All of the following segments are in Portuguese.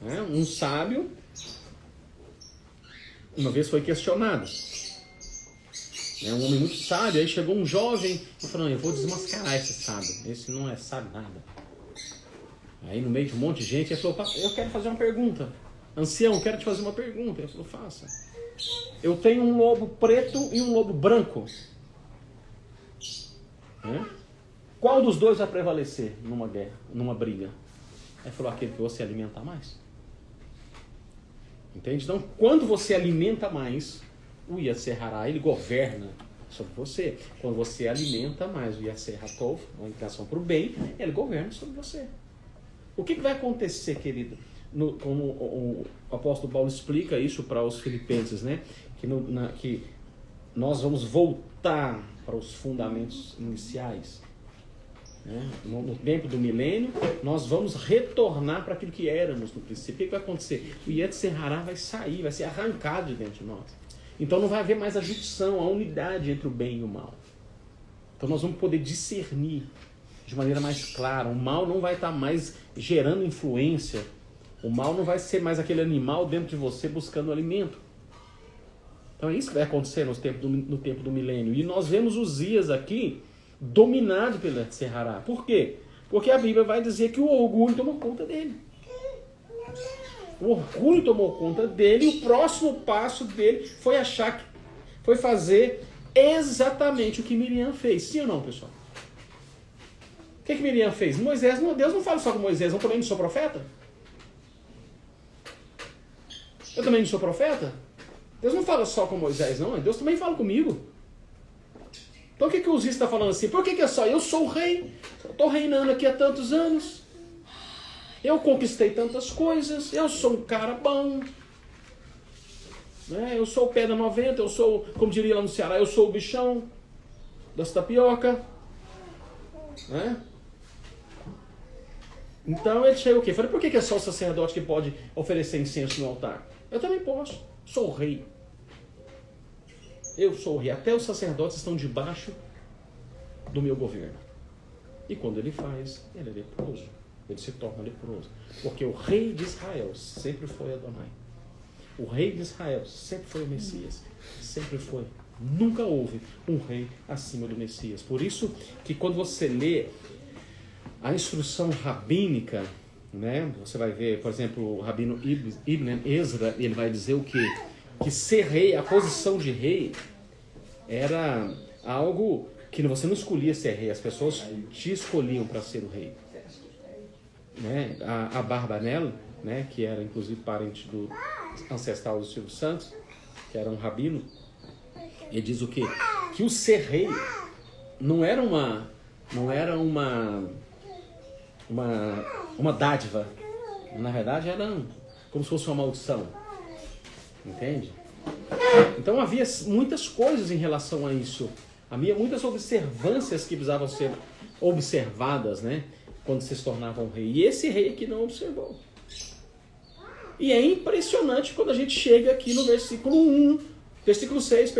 Né? Um sábio, uma vez foi questionado. Um homem muito sábio, aí chegou um jovem e falou, não, eu vou desmascarar esse sábio. Esse não é sábio nada. Aí no meio de um monte de gente, ele falou, eu quero fazer uma pergunta. Ancião, eu quero te fazer uma pergunta. Ele falou, faça. Eu tenho um lobo preto e um lobo branco. Qual dos dois vai prevalecer numa guerra, numa briga? Ele falou, aquele que você alimentar mais. Entende? Então, quando você alimenta mais, o Yetzer Hará, ele governa sobre você. Quando você alimenta mais o Yetzer Hatov, uma inclinação para o bem, ele governa sobre você. O que vai acontecer, querido? Como o apóstolo Paulo explica isso para os filipenses, né? Que nós vamos voltar para os fundamentos iniciais. No tempo do milênio, nós vamos retornar para aquilo que éramos no princípio. O que vai acontecer? O Yetzer Hará vai sair, vai ser arrancado de dentro de nós. Então não vai haver mais a junção, a unidade entre o bem e o mal. Então nós vamos poder discernir de maneira mais clara. O mal não vai estar mais gerando influência. O mal não vai ser mais aquele animal dentro de você buscando alimento. Então é isso que vai acontecer no tempo do milênio. E nós vemos Uzias aqui dominado pelo Yetzer Hará. Por quê? Porque a Bíblia vai dizer que o orgulho tomou conta dele. O orgulho tomou conta dele e o próximo passo dele foi fazer exatamente o que Miriam fez. Sim ou não, pessoal? O que Miriam fez? Deus não fala só com Moisés, eu também não sou profeta? Eu também não sou profeta? Deus não fala só com Moisés, não. Deus também fala comigo. Então o que o Uzias está falando assim? Por que é só? Eu sou o rei. Estou reinando aqui há tantos anos. Eu conquistei tantas coisas. Eu sou um cara bom. Eu sou o pé da 90. Eu sou, como diria lá no Ceará, eu sou o bichão das tapioca. Então ele chega o quê? Falei, por que é só o sacerdote que pode oferecer incenso no altar? Eu também posso. Sou o rei. Eu sou o rei. Até os sacerdotes estão debaixo do meu governo. E quando ele faz, ele é leproso. Ele se torna leproso. Porque o rei de Israel sempre foi Adonai. O rei de Israel sempre foi o Messias. Sempre foi. Nunca houve um rei acima do Messias. Por isso que quando você lê a instrução rabínica, você vai ver, por exemplo, o rabino Ibn Ezra, ele vai dizer o quê? Que ser rei, a posição de rei, era algo que você não escolhia ser rei, as pessoas te escolhiam para ser o rei. A Barbanel, que era inclusive parente do ancestral do Silvio Santos, que era um rabino, ele diz o quê? Que o ser rei não era uma dádiva, na verdade era como se fosse uma maldição. Entende? Então havia muitas coisas em relação a isso. Havia muitas observâncias que precisavam ser observadas, quando se tornava um rei. E esse rei aqui não observou. E é impressionante quando a gente chega aqui no versículo 6,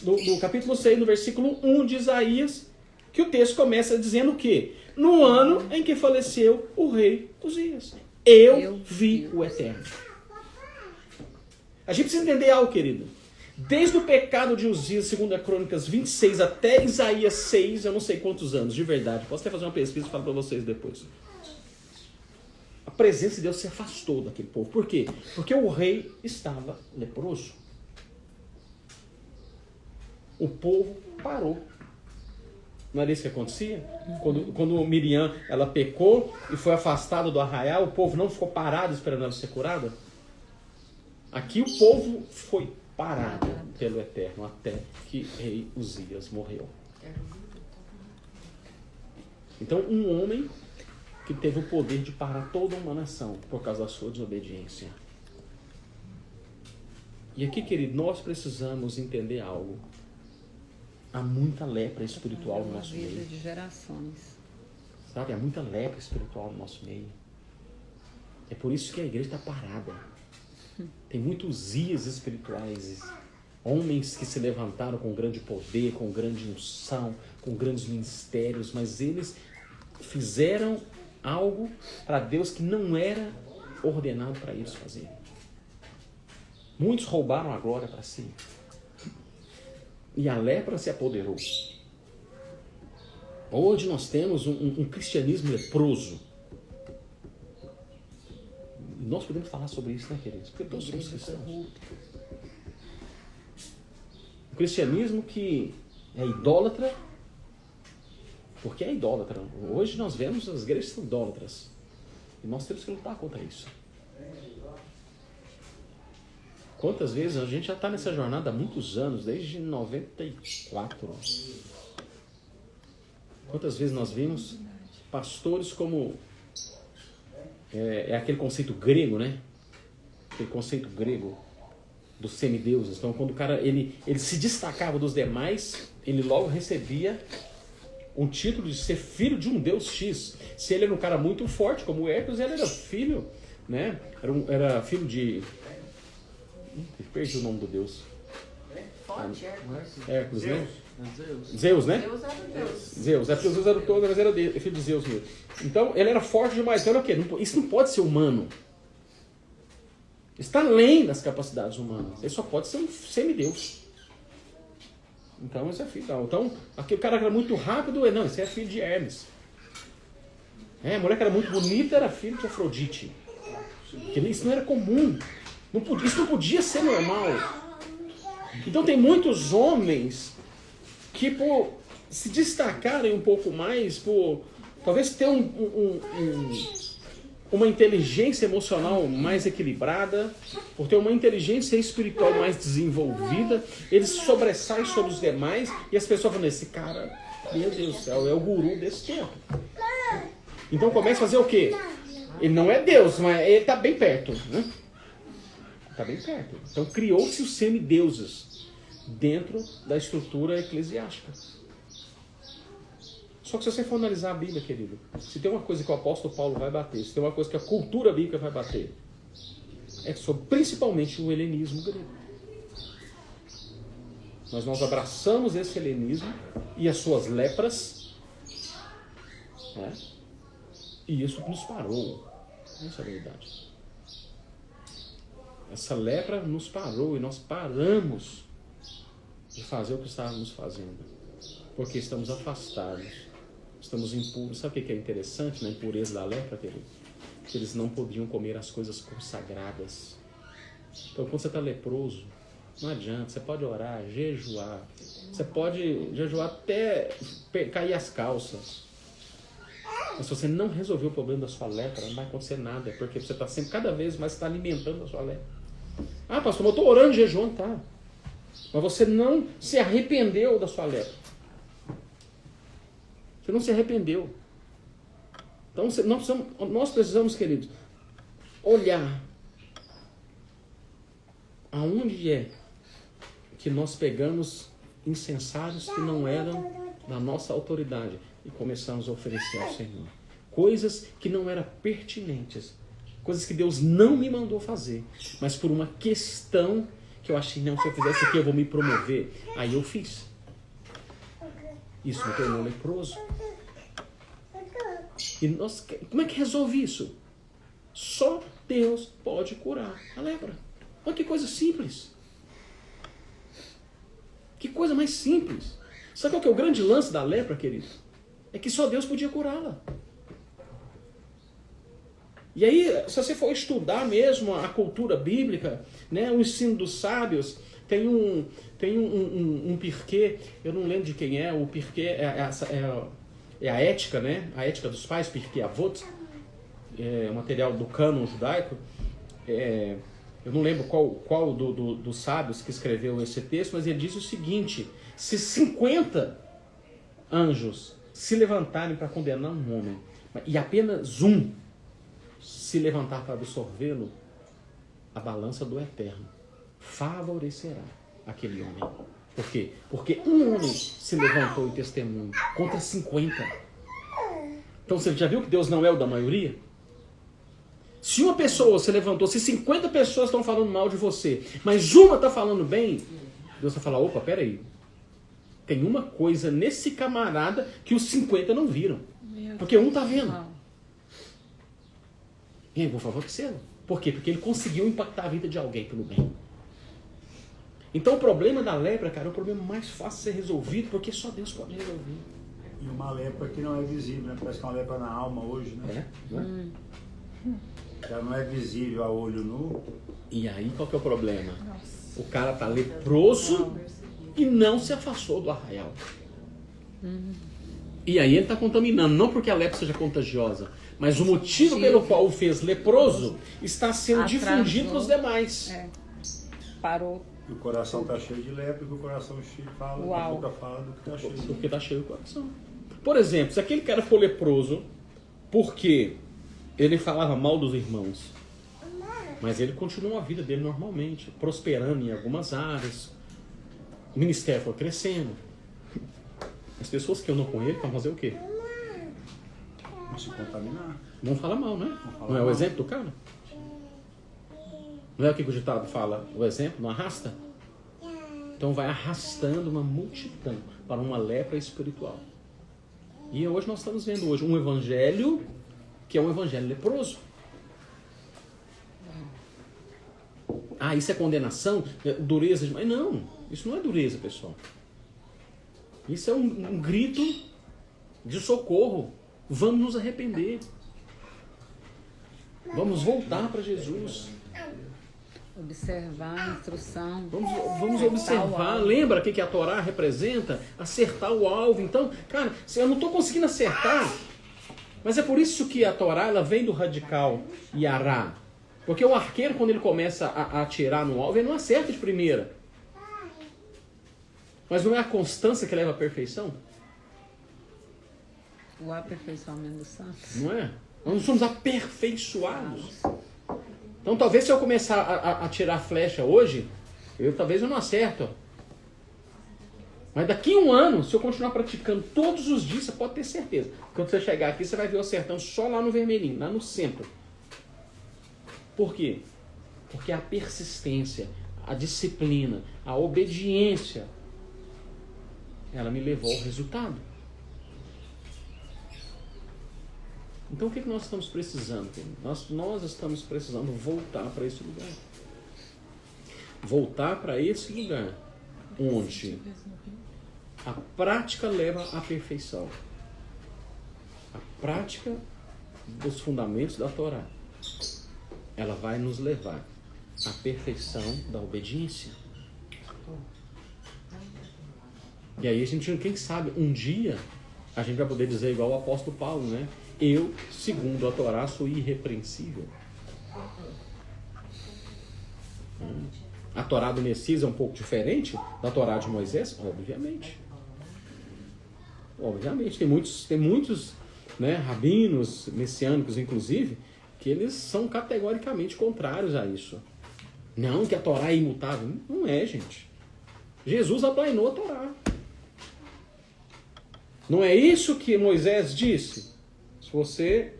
do capítulo 6, no versículo 1 de Isaías, que o texto começa dizendo o quê? No ano em que faleceu o rei Uzias. Eu vi o Eterno. A gente precisa entender algo, querido. Desde o pecado de Uzias, segundo a Crônicas 26, até Isaías 6, eu não sei quantos anos, de verdade. Posso até fazer uma pesquisa e falar para vocês depois. A presença de Deus se afastou daquele povo. Por quê? Porque o rei estava leproso. O povo parou. Não era isso que acontecia? Quando Miriam ela pecou e foi afastada do arraial, o povo não ficou parado esperando ela ser curada? Aqui o povo foi parado pelo Eterno até que rei Uzias morreu. Então um homem que teve o poder de parar toda uma nação por causa da sua desobediência. E aqui, querido, nós precisamos entender algo. Há muita lepra espiritual no nosso meio. De gerações. Sabe, há muita lepra espiritual no nosso meio. É por isso que a igreja está parada. Tem muitos Uzias espirituais, homens que se levantaram com grande poder, com grande unção, com grandes ministérios, mas eles fizeram algo para Deus que não era ordenado para eles fazerem. Muitos roubaram a glória para si. E a lepra se apoderou. Hoje nós temos um cristianismo leproso. Nós podemos falar sobre isso, né, queridos? Porque todos somos cristãos. O cristianismo que é idólatra, porque é idólatra. Hoje nós vemos as igrejas são idólatras. E nós temos que lutar contra isso. Quantas vezes a gente já está nessa jornada há muitos anos, desde 94. Quantas vezes nós vimos pastores como... É aquele conceito grego, né? Aquele conceito grego dos semideuses. Então, quando o cara ele se destacava dos demais, ele logo recebia um título de ser filho de um deus X. Se ele era um cara muito forte, como o Hércules, ele era filho, né? Era filho de... Perdi o nome do deus. Forte, Hércules, né? Zeus, né? Zeus era o deus. Zeus, porque Zeus era o todo, mas era filho de Zeus mesmo. Então, ele era forte demais. Então, era o quê? Isso não pode ser humano. Está além das capacidades humanas. Ele só pode ser um semideus. Então, esse é filho. Então, aquele cara que era muito rápido, não, esse é filho de Hermes. A mulher que era muito bonita era filho de Afrodite. Porque isso não era comum. Isso não podia ser normal. Então, tem muitos homens que, por se destacarem um pouco mais, por talvez ter uma inteligência emocional mais equilibrada, por ter uma inteligência espiritual mais desenvolvida, eles sobressaem sobre os demais e as pessoas falam, esse cara, meu Deus do céu, é o guru desse tempo. Então começa a fazer o quê? Ele não é Deus, mas ele está bem perto, né? Está bem perto. Então criou-se os semideuses dentro da estrutura eclesiástica. Só que se você for analisar a Bíblia, querido, se tem uma coisa que o apóstolo Paulo vai bater, se tem uma coisa que a cultura bíblica vai bater, é sobre principalmente o helenismo grego. Mas nós abraçamos esse helenismo e as suas lepras, né? E isso nos parou. Essa é a verdade. Essa lepra nos parou e nós paramos de fazer o que estávamos fazendo, porque estamos afastados, estamos impuros. Sabe o que é interessante na impureza da lepra, querido? Que eles não podiam comer as coisas consagradas. Então, quando você está leproso, não adianta, você pode orar, jejuar, você pode jejuar até cair as calças, mas se você não resolver o problema da sua lepra, não vai acontecer nada, porque você está sempre, cada vez mais, está alimentando a sua lepra. Ah, pastor, eu estou orando, jejuando, tá? Mas você não se arrependeu da sua lepra. Você não se arrependeu. Então nós precisamos, queridos, olhar aonde é que nós pegamos incensários que não eram da nossa autoridade e começamos a oferecer ao Senhor. Coisas que não eram pertinentes. Coisas que Deus não me mandou fazer. Mas por uma questão que eu achei, não, se eu fizer isso aqui eu vou me promover. Aí eu fiz. Isso me tornou leproso. E como é que resolve isso? Só Deus pode curar a lepra. Olha que coisa simples. Que coisa mais simples. Sabe qual que é o grande lance da lepra, querido? É que só Deus podia curá-la. E aí, se você for estudar mesmo a cultura bíblica, né, o ensino dos sábios, tem um pirquê, eu não lembro de quem é, o pirquê é a ética, né? A ética dos pais, Pirkei Avot, é o material do cânon judaico. Eu não lembro qual dos sábios que escreveu esse texto, mas ele diz o seguinte: se 50 anjos se levantarem para condenar um homem, e apenas um se levantar para absorvê-lo, a balança do Eterno favorecerá aquele homem. Por quê? Porque um homem se levantou em testemunho contra 50. Então você já viu que Deus não é o da maioria? Se uma pessoa se levantou, se 50 pessoas estão falando mal de você, mas uma está falando bem, Deus vai falar, opa, peraí. Tem uma coisa nesse camarada que os 50 não viram. Porque um está vendo. E vou favorecê-lo. Por quê? Porque ele conseguiu impactar a vida de alguém pelo bem. Então o problema da lepra, cara, é o problema mais fácil de ser resolvido, porque só Deus pode resolver. E uma lepra que não é visível, né? Parece que é uma lepra na alma hoje, né? Ela não é visível a olho nu. E aí qual que é o problema? O cara tá leproso e não se afastou do arraial. E aí ele está contaminando, não porque a lepra seja contagiosa, mas o motivo pelo qual o fez leproso está sendo difundido para os demais. Parou. E o coração está cheio de lepra, e o coração cheio fala, a boca fala do que está cheio. Do que está cheio o coração. Por exemplo, se aquele cara for leproso porque ele falava mal dos irmãos, mas ele continuou a vida dele normalmente, prosperando em algumas áreas, o ministério foi crescendo. As pessoas que andam com ele vão fazer o quê? Não se contaminar. Não fala mal, né? Não é o exemplo do cara? Não é o que o ditado fala? O exemplo não arrasta? Então vai arrastando uma multidão para uma lepra espiritual. E hoje nós estamos vendo hoje um evangelho que é um evangelho leproso. Ah, isso é condenação? Dureza? Mas não, isso não é dureza, pessoal. Isso é um grito de socorro. Vamos nos arrepender. Vamos voltar para Jesus. Observar a instrução. Vamos observar. Lembra o que a Torá representa? Acertar o alvo. Então, cara, eu não estou conseguindo acertar. Mas é por isso que a Torá ela vem do radical Yará. Porque o arqueiro, quando ele começa a atirar no alvo, ele não acerta de primeira. Mas não é a constância que leva à perfeição? O aperfeiçoamento dos santos. Não é? Nós somos aperfeiçoados. Então talvez se eu começar a tirar flecha hoje, talvez eu não acerto. Mas daqui a um ano, se eu continuar praticando todos os dias, você pode ter certeza. Quando você chegar aqui, você vai ver eu acertando só lá no vermelhinho, lá no centro. Por quê? Porque a persistência, a disciplina, a obediência, ela me levou ao resultado. Então o que nós estamos precisando? Nós estamos precisando voltar para esse lugar. Voltar para esse lugar onde a prática leva à perfeição. A prática dos fundamentos da Torá, ela vai nos levar à perfeição da obediência. E aí a gente, quem sabe, um dia a gente vai poder dizer igual o apóstolo Paulo, né? Eu, segundo a Torá, sou irrepreensível. A Torá do Messias é um pouco diferente da Torá de Moisés? Obviamente. Obviamente. Tem muitos né, rabinos messiânicos, inclusive, que eles são categoricamente contrários a isso. Não, que a Torá é imutável. Não é, gente. Jesus aplainou a Torá. Não é isso que Moisés disse? Se você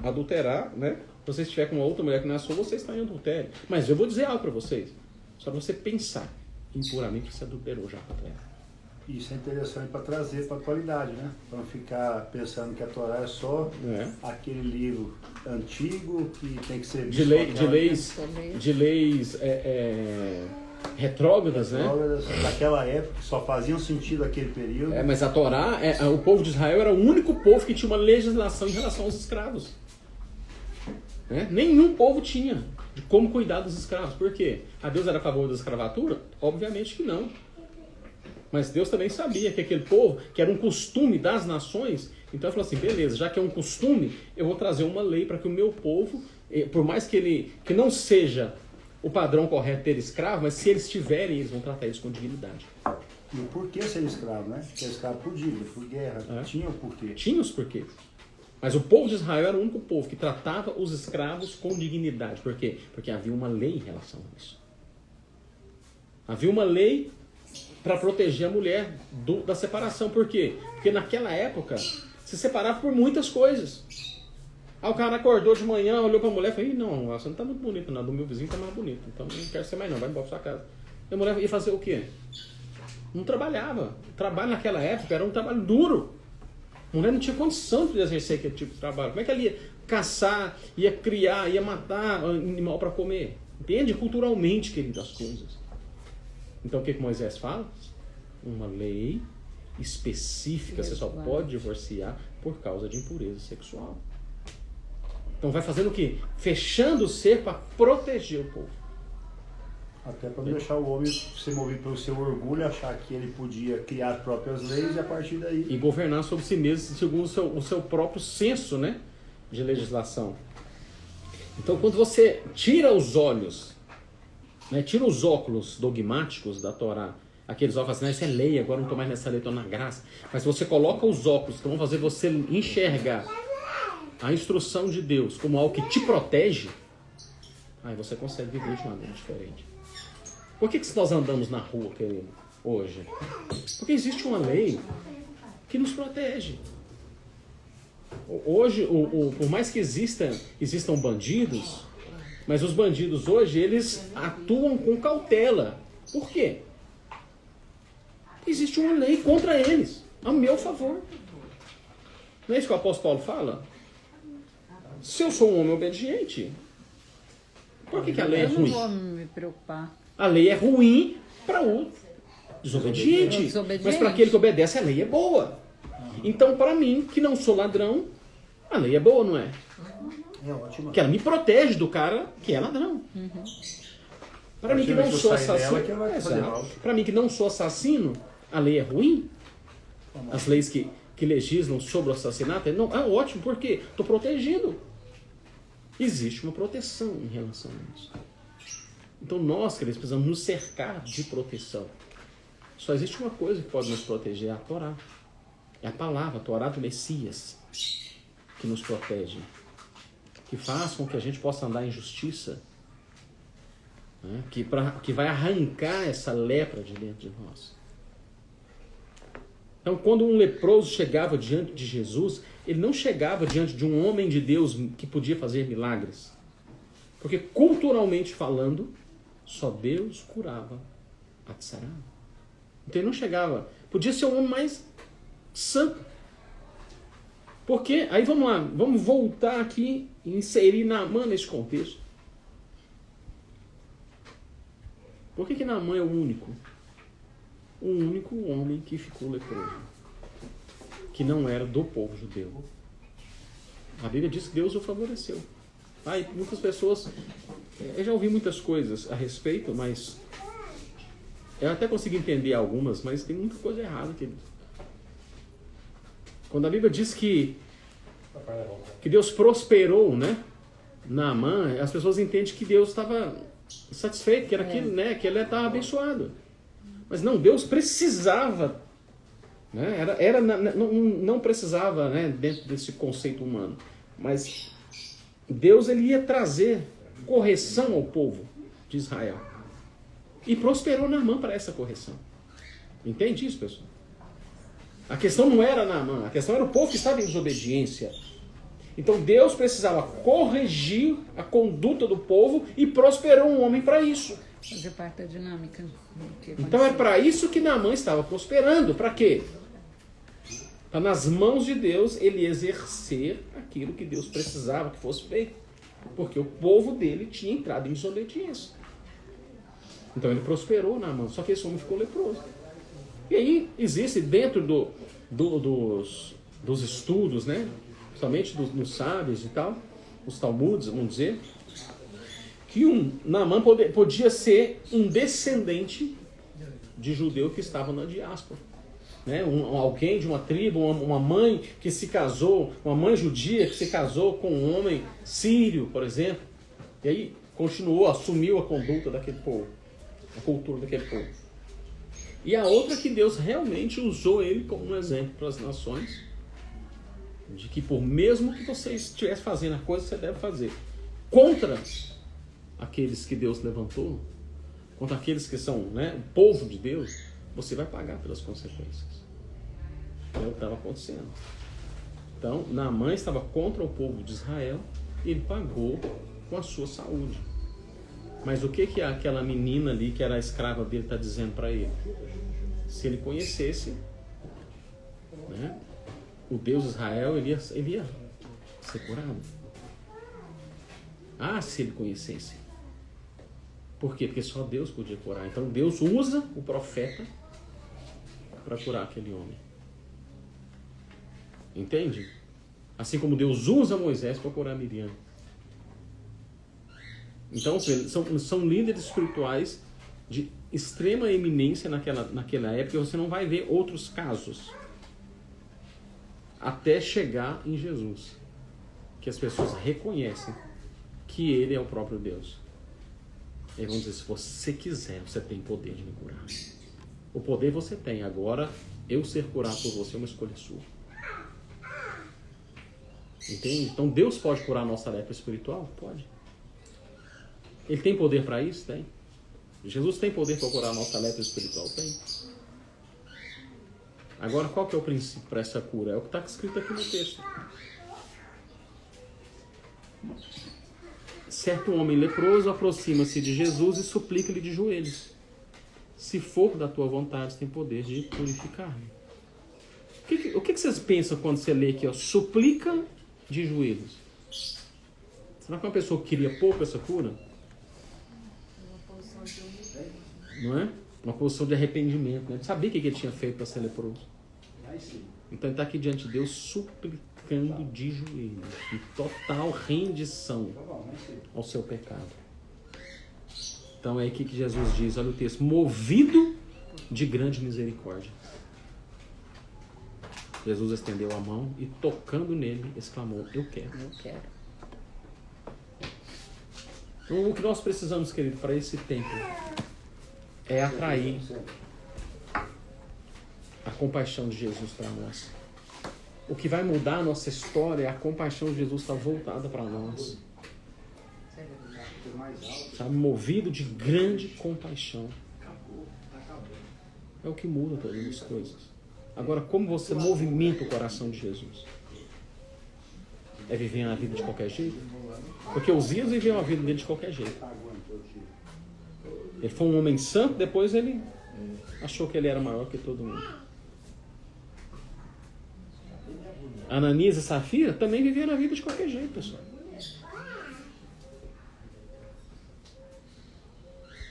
adulterar, né? Se você estiver com uma outra mulher que não é sua, você está em adultério. Mas eu vou dizer algo para vocês. Só para você pensar. Impuramente você adulterou já com ela. Isso é interessante para trazer para a atualidade, né? Para não ficar pensando que a Torá é só aquele livro antigo que tem que ser de leis retrógradas, né? Daquela época, que só faziam sentido aquele período. Mas a Torá, o povo de Israel era o único povo que tinha uma legislação em relação aos escravos. Nenhum povo tinha de como cuidar dos escravos. Por quê? A Deus era a favor da escravatura? Obviamente que não. Mas Deus também sabia que aquele povo, que era um costume das nações, então ele falou assim, beleza, já que é um costume, eu vou trazer uma lei para que o meu povo, por mais que não seja o padrão correto ter escravo, mas se eles tiverem, eles vão tratar eles com dignidade. E o porquê ser escravo, né? Ser escravo por dívida, por guerra, tinha o porquê. Tinha os porquês. Mas o povo de Israel era o único povo que tratava os escravos com dignidade. Por quê? Porque havia uma lei em relação a isso. Havia uma lei para proteger a mulher da separação. Por quê? Porque naquela época se separava por muitas coisas. Aí o cara acordou de manhã, olhou para a mulher e falou, não, você não está muito bonita não, do meu vizinho está mais bonito, então não quero ser mais não, vai embora para sua casa. E a mulher ia fazer o quê? Não trabalhava. O trabalho naquela época era um trabalho duro. A mulher não tinha condição de exercer aquele tipo de trabalho. Como é que ela ia caçar, ia criar, ia matar animal para comer. Entende? Culturalmente, querido, as coisas. Então o que Moisés fala? Uma lei específica, você só pode divorciar por causa de impureza sexual. Então vai fazendo o quê? Fechando o cerco para proteger o povo. Até para não deixar o homem ser movido pelo seu orgulho, achar que ele podia criar as próprias leis e a partir daí... E governar sobre si mesmo segundo o seu próprio senso, né, de legislação. Então quando você tira os olhos, né, tira os óculos dogmáticos da Torá, aqueles óculos assim, isso é lei, agora não estou mais nessa lei, estou na graça. Mas você coloca os óculos que vão fazer você enxergar a instrução de Deus como algo que te protege, aí você consegue viver de uma maneira diferente. Por que nós andamos na rua, querido, hoje? Porque existe uma lei que nos protege. Hoje, por mais que existam bandidos, mas os bandidos hoje, eles atuam com cautela. Por quê? Existe uma lei contra eles, a meu favor. Não é isso que o apóstolo Paulo fala? Se eu sou um homem obediente, por que a lei é ruim? Eu não vou me preocupar. A lei é ruim para o desobediente. Mas para aquele que obedece, a lei é boa. Então, para mim, que não sou ladrão, a lei é boa, não é? É ótimo. Porque ela me protege do cara que é ladrão. Para mim que não sou assassino, para mim que não sou assassino, a lei é ruim. As leis que legislam sobre o assassinato, não, é ótimo, porque estou protegido. Existe uma proteção em relação a isso. Então nós, queridos, precisamos nos cercar de proteção. Só existe uma coisa que pode nos proteger, é a Torá. É a palavra, a Torá do Messias, que nos protege. Que faz com que a gente possa andar em justiça. Né? Que vai arrancar essa lepra de dentro de nós. Então, quando um leproso chegava diante de Jesus, ele não chegava diante de um homem de Deus que podia fazer milagres. Porque, culturalmente falando, só Deus curava a tsará. Então ele não chegava. Podia ser o homem mais santo. Porque, aí vamos lá, vamos voltar aqui e inserir Naamã nesse contexto. Por que Naamã é o único homem que ficou leproso? Que não era do povo judeu. A Bíblia diz que Deus o favoreceu. Aí, muitas pessoas... Eu já ouvi muitas coisas a respeito, mas... Eu até consegui entender algumas, mas tem muita coisa errada, querido. Quando a Bíblia diz que Deus prosperou, né? Naamã, as pessoas entendem que Deus estava satisfeito, que era aquilo, né? Que ele estava abençoado. Mas não, Deus precisava, né? Não precisava, né? Dentro desse conceito humano. Mas Deus ele ia trazer correção ao povo de Israel. E prosperou Naamã para essa correção. Entende isso, pessoal? A questão não era Naamã, a questão era o povo que estava em desobediência. Então Deus precisava corrigir a conduta do povo e prosperou um homem para isso. Fazer parte da dinâmica. Então é para isso que Naamã estava prosperando. Para quê? Para nas mãos de Deus ele exercer aquilo que Deus precisava que fosse feito. Porque o povo dele tinha entrado em desobediência. Então ele prosperou Naamã, só que esse homem ficou leproso. E aí existe dentro dos estudos, né? Principalmente dos sábios e tal, os talmudes, vamos dizer, que Naamã podia ser um descendente de judeu que estava na diáspora. Né? Alguém de uma tribo, uma mãe que se casou, uma mãe judia que se casou com um homem sírio, por exemplo. E aí continuou, assumiu a conduta daquele povo, a cultura daquele povo. E a outra que Deus realmente usou ele como um exemplo para as nações, de que por mesmo que você estivesse fazendo a coisa que você deve fazer, contra aqueles que Deus levantou, contra aqueles que são, né, o povo de Deus, você vai pagar pelas consequências. É o que estava acontecendo. Então, Naamã estava contra o povo de Israel e ele pagou com a sua saúde. Mas o que aquela menina ali, que era a escrava dele, está dizendo para ele? Se ele conhecesse, né, o Deus de Israel, ele ia ser curado. Ah, se ele conhecesse. Por quê? Porque só Deus podia curar. Então Deus usa o profeta para curar aquele homem. Entende? Assim como Deus usa Moisés para curar Miriam. Então, são líderes espirituais de extrema eminência naquela época, e você não vai ver outros casos até chegar em Jesus, que as pessoas reconhecem que ele é o próprio Deus. E vão dizer, se você quiser, você tem poder de me curar. O poder você tem, agora eu ser curado por você é uma escolha sua. Entende? Então Deus pode curar a nossa lepra espiritual? Pode. Ele tem poder para isso? Tem. Jesus tem poder para curar a nossa lepra espiritual? Tem. Agora, qual que é o princípio para essa cura? É o que está escrito aqui no texto. Certo homem leproso aproxima-se de Jesus e suplica-lhe de joelhos: se for da tua vontade, tem poder de purificar-me. O que vocês pensam quando você lê aqui? Ó, suplica de joelhos. Será que uma pessoa queria pouco essa cura? Não é? Uma posição de arrependimento, né? Ele sabia o que ele tinha feito para ser leproso. Então ele está aqui diante de Deus suplicando de joelhos, em total rendição ao seu pecado. Então é aqui que Jesus diz, olha o texto: movido de grande misericórdia. Jesus estendeu a mão e, tocando nele, exclamou: eu quero. Eu quero. Então, o que nós precisamos, querido, para esse tempo é atrair a compaixão de Jesus para nós. O que vai mudar a nossa história é a compaixão de Jesus estar voltada para nós. Sabe, movido de grande compaixão. É o que muda todas as coisas. Agora, como você movimenta o coração de Jesus? É viver a vida de qualquer jeito? Porque Uzias viveu a vida dele de qualquer jeito. Ele foi um homem santo, depois ele achou que ele era maior que todo mundo. Ananias e Safira também viveram a vida de qualquer jeito, pessoal.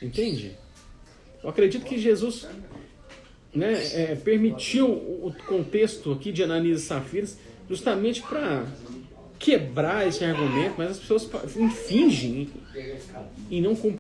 Entende? Eu acredito que Jesus, né, permitiu o contexto aqui de Ananias e Safira justamente para quebrar esse argumento, mas as pessoas fingem e não